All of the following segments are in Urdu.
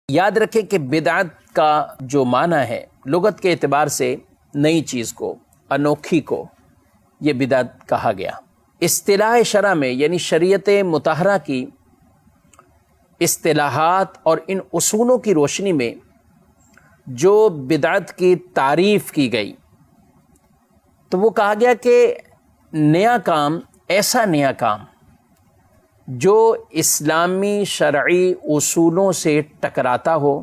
یاد رکھیں کہ بدعت کا جو معنی ہے لغت کے اعتبار سے نئی چیز کو، انوکھی کو یہ بدعت کہا گیا۔ اصطلاح شرع میں یعنی شریعت مطہرہ کی اصطلاحات اور ان اصولوں کی روشنی میں جو بدعت کی تعریف کی گئی تو وہ کہا گیا کہ نیا کام، ایسا نیا کام جو اسلامی شرعی اصولوں سے ٹکراتا ہو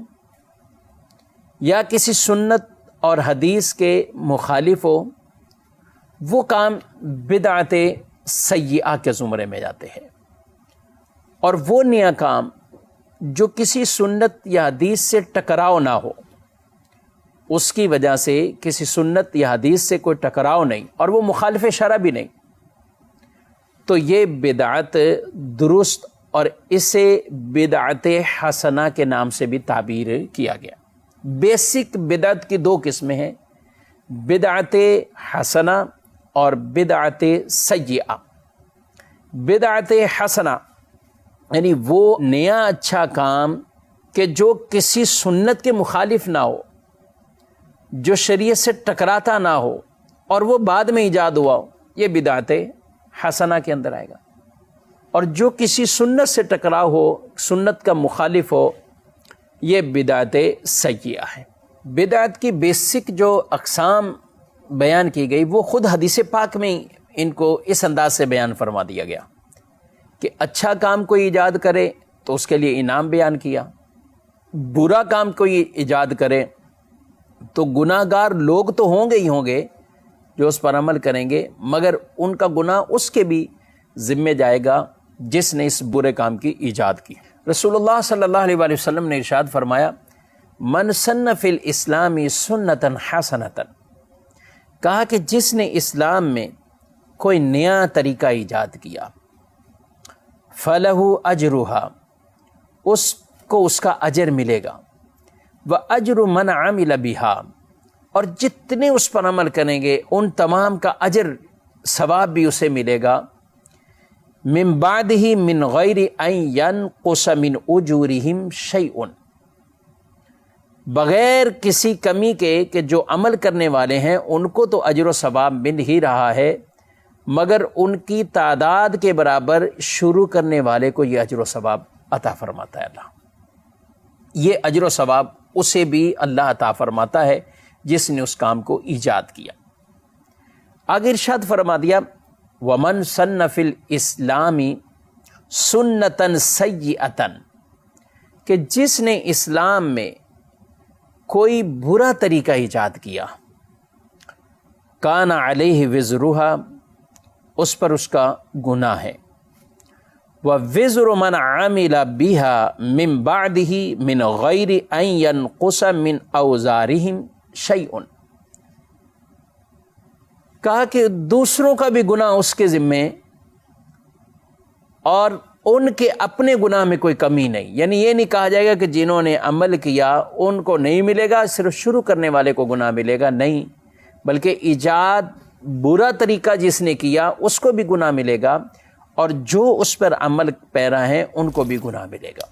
یا کسی سنت اور حدیث کے مخالف ہو، وہ کام بدعت سیئہ کے زمرے میں جاتے ہیں۔ اور وہ نیا کام جو کسی سنت یا حدیث سے ٹکراؤ نہ ہو، اس کی وجہ سے کسی سنت یا حدیث سے کوئی ٹکراؤ نہیں اور وہ مخالف شرع بھی نہیں، تو یہ بدعت درست اور اسے بدعت حسنہ کے نام سے بھی تعبیر کیا گیا۔ بیسک بدعت کی دو قسمیں ہیں، بدعت حسنہ اور بدعت سیئہ۔ بدعت حسنہ یعنی وہ نیا اچھا کام کہ جو کسی سنت کے مخالف نہ ہو، جو شریعت سے ٹکراتا نہ ہو اور وہ بعد میں ایجاد ہوا ہو، یہ بدعت حسنہ کے اندر آئے گا۔ اور جو کسی سنت سے ٹکراؤ ہو، سنت کا مخالف ہو، یہ بدعت سیئہ ہے۔ بدعت کی بیسک جو اقسام بیان کی گئی وہ خود حدیث پاک میں ان کو اس انداز سے بیان فرما دیا گیا کہ اچھا کام کوئی ایجاد کرے تو اس کے لیے انعام بیان کیا، برا کام کوئی ایجاد کرے تو گناہ گار لوگ تو ہوں گے ہی ہوں گے جو اس پر عمل کریں گے، مگر ان کا گناہ اس کے بھی ذمہ جائے گا جس نے اس برے کام کی ایجاد کی۔ رسول اللہ صلی اللہ علیہ وآلہ وسلم نے ارشاد فرمایا، من سن فی الاسلام سنتا حسنتا، کہا کہ جس نے اسلام میں کوئی نیا طریقہ ایجاد کیا، فلہ اجرھا، اس کو اس کا اجر ملے گا، واجر من عمل بھا، اور جتنے اس پر عمل کریں گے ان تمام کا اجر ثواب بھی اسے ملے گا، من بعدہ من غیر ان ینقص من اجورہم شیء، بغیر کسی کمی کے کہ جو عمل کرنے والے ہیں ان کو تو اجر و ثواب مل ہی رہا ہے، مگر ان کی تعداد کے برابر شروع کرنے والے کو یہ اجر و ثواب عطا فرماتا ہے اللہ۔ یہ اجر و ثواب اسے بھی اللہ عطا فرماتا ہے جس نے اس کام کو ایجاد کیا۔ آگے ارشاد فرما دیا، وَمَن سَنَّ فِي الْإِسْلَامِ سُنَّةً سَيِّئَةً، کہ جس نے اسلام میں کوئی برا طریقہ ایجاد کیا، کَانَ عَلَيْهِ وِزْرُهَا، اس پر اس کا گناہ ہے، وَوِزْرُ مَنْ عَمِلَ بِهَا مِنْ بَعْدِهِ مِنْ غَيْرِ أَنْ يَنْقُصَ مِنْ أَوْزَارِهِمْ شَيْءٌ، کہا کہ دوسروں کا بھی گناہ اس کے ذمے اور ان کے اپنے گناہ میں کوئی کمی نہیں، یعنی یہ نہیں کہا جائے گا کہ جنہوں نے عمل کیا ان کو نہیں ملے گا، صرف شروع کرنے والے کو گناہ ملے گا، نہیں، بلکہ ایجاد برا طریقہ جس نے کیا اس کو بھی گناہ ملے گا، اور جو اس پر عمل پیرا ہیں ان کو بھی گناہ ملے گا۔